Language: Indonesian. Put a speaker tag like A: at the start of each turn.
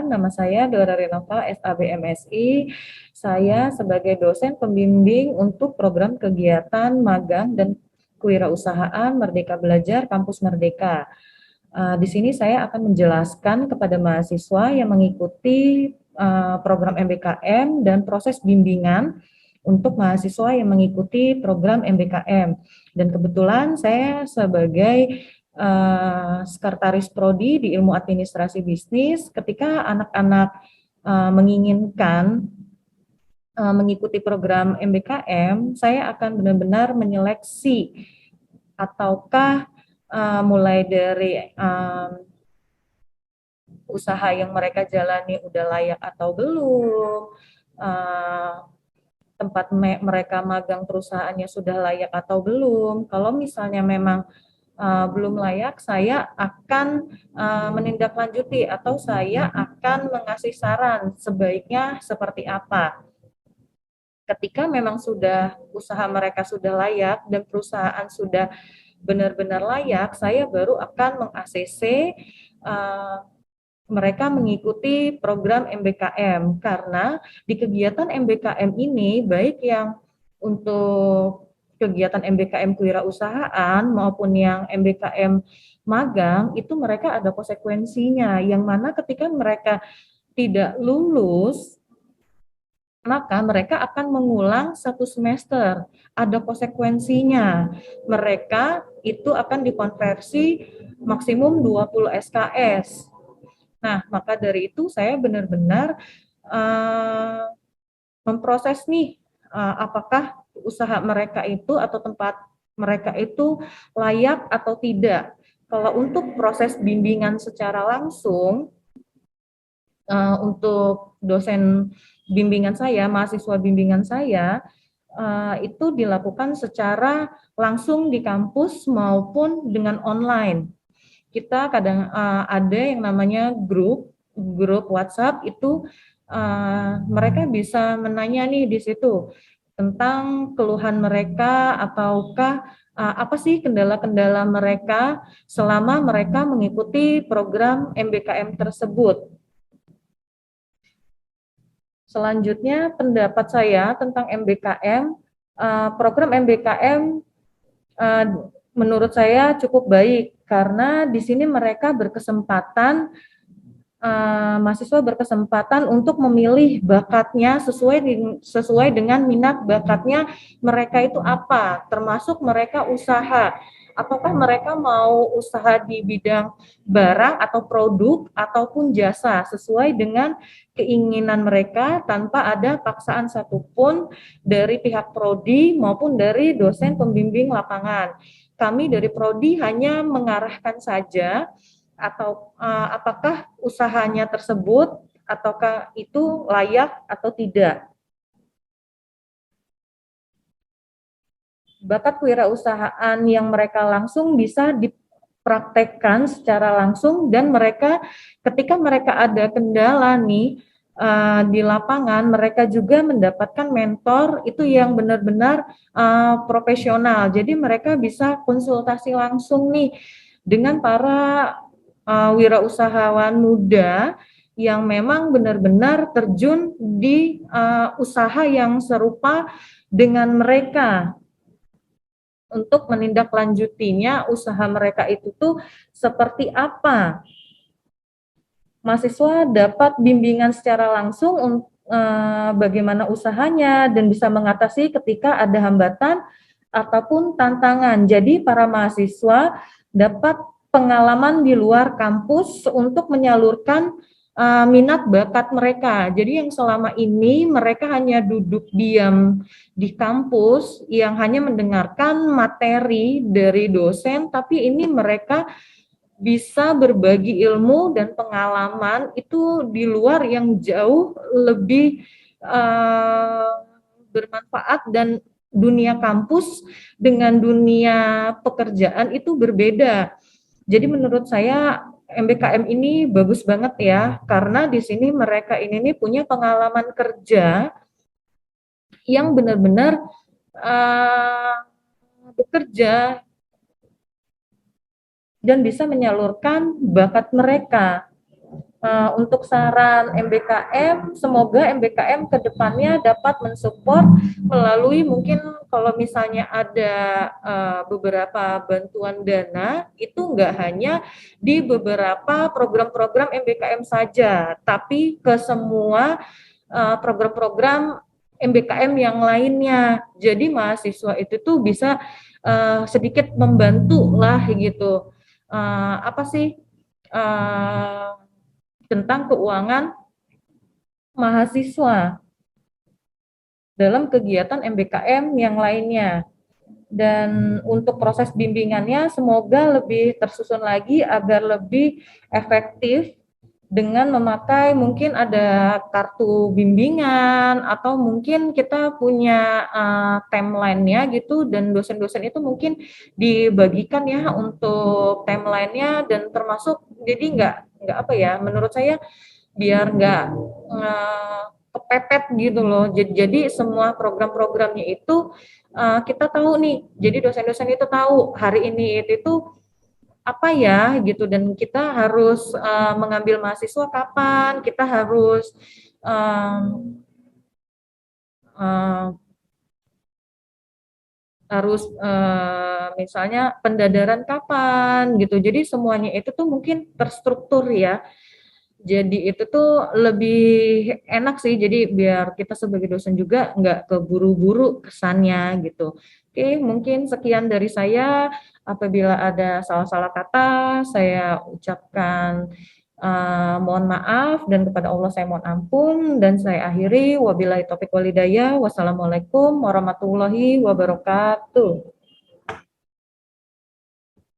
A: perkenalkan, nama saya Dora Renova, SAB MSI. Saya sebagai dosen pembimbing untuk program kegiatan magang dan kewirausahaan Merdeka Belajar Kampus Merdeka. Di sini saya akan menjelaskan kepada mahasiswa yang mengikuti program MBKM dan proses bimbingan untuk mahasiswa yang mengikuti program MBKM. Dan kebetulan saya sebagai sekretaris prodi di ilmu administrasi bisnis, ketika anak-anak menginginkan mengikuti program MBKM, saya akan benar-benar menyeleksi ataukah mulai dari usaha yang mereka jalani udah layak atau belum, tempat mereka magang perusahaannya sudah layak atau belum. Kalau misalnya memang belum layak, saya akan menindaklanjuti atau saya akan mengasih saran sebaiknya seperti apa. Ketika memang sudah usaha mereka sudah layak dan perusahaan sudah benar-benar layak, saya baru akan meng-ACC mereka mengikuti program MBKM, karena di kegiatan MBKM ini, baik yang untuk kegiatan MBKM kewirausahaan maupun yang MBKM magang, itu mereka ada konsekuensinya, yang mana ketika mereka tidak lulus, maka mereka akan mengulang satu semester, ada konsekuensinya. Mereka itu akan dikonversi maksimum 20 SKS. Nah, maka dari itu saya benar-benar memproses nih, apakah usaha mereka itu atau tempat mereka itu layak atau tidak. Kalau untuk proses bimbingan secara langsung, untuk dosen bimbingan saya, mahasiswa bimbingan saya, itu dilakukan secara langsung di kampus maupun dengan online. Kita kadang ada yang namanya grup WhatsApp, itu mereka bisa menanya nih di situ tentang keluhan mereka, ataukah apa sih kendala-kendala mereka selama mereka mengikuti program MBKM tersebut. Selanjutnya, pendapat saya tentang MBKM, program MBKM menurut saya cukup baik, karena di sini mereka berkesempatan, mahasiswa berkesempatan untuk memilih bakatnya sesuai dengan minat bakatnya mereka itu apa, termasuk mereka usaha. Apakah mereka mau usaha di bidang barang atau produk ataupun jasa, sesuai dengan keinginan mereka tanpa ada paksaan satupun dari pihak prodi maupun dari dosen pembimbing lapangan. Kami dari prodi hanya mengarahkan saja atau apakah usahanya tersebut ataukah itu layak atau tidak. Bakat kewirausahaan yang mereka langsung bisa dipraktekkan secara langsung, dan mereka ketika mereka ada kendala nih di lapangan, mereka juga mendapatkan mentor itu yang benar-benar profesional. Jadi mereka bisa konsultasi langsung nih dengan para wirausahawan muda yang memang benar-benar terjun di usaha yang serupa dengan mereka, untuk menindaklanjutinya usaha mereka itu tuh seperti apa. Mahasiswa dapat bimbingan secara langsung bagaimana usahanya dan bisa mengatasi ketika ada hambatan ataupun tantangan. Jadi para mahasiswa dapat pengalaman di luar kampus untuk menyalurkan minat bakat mereka. Jadi yang selama ini mereka hanya duduk diam di kampus yang hanya mendengarkan materi dari dosen, tapi ini mereka bisa berbagi ilmu dan pengalaman itu di luar yang jauh lebih bermanfaat, dan dunia kampus dengan dunia pekerjaan itu berbeda. Jadi menurut saya MBKM ini bagus banget ya, karena di sini mereka ini punya pengalaman kerja yang benar-benar bekerja dan bisa menyalurkan bakat mereka. Untuk saran MBKM, semoga MBKM ke depannya dapat mensupport melalui mungkin kalau misalnya ada beberapa bantuan dana, itu nggak hanya di beberapa program-program MBKM saja, tapi ke semua program-program MBKM yang lainnya. Jadi mahasiswa itu tuh bisa sedikit membantu lah gitu. Apa sih? Tentang keuangan mahasiswa dalam kegiatan MBKM yang lainnya. Dan untuk proses bimbingannya semoga lebih tersusun lagi agar lebih efektif dengan memakai mungkin ada kartu bimbingan atau mungkin kita punya timeline-nya gitu, dan dosen-dosen itu mungkin dibagikan ya untuk timeline-nya, dan termasuk jadi nggak apa ya, menurut saya biar nggak kepepet gitu loh. Jadi semua program-programnya itu kita tahu nih. Jadi dosen-dosen itu tahu hari ini itu apa ya gitu, dan kita harus mengambil mahasiswa kapan, kita harus um, uh, harus misalnya pendadaran kapan gitu. Jadi semuanya itu tuh mungkin terstruktur ya. Jadi itu tuh lebih enak sih, jadi biar kita sebagai dosen juga nggak keburu-buru kesannya gitu. Oke, mungkin sekian dari saya. Apabila ada salah-salah kata, saya ucapkan mohon maaf, dan kepada Allah saya mohon ampun, dan saya akhiri wabillahi taufik walhidayah. Wassalamualaikum warahmatullahi wabarakatuh.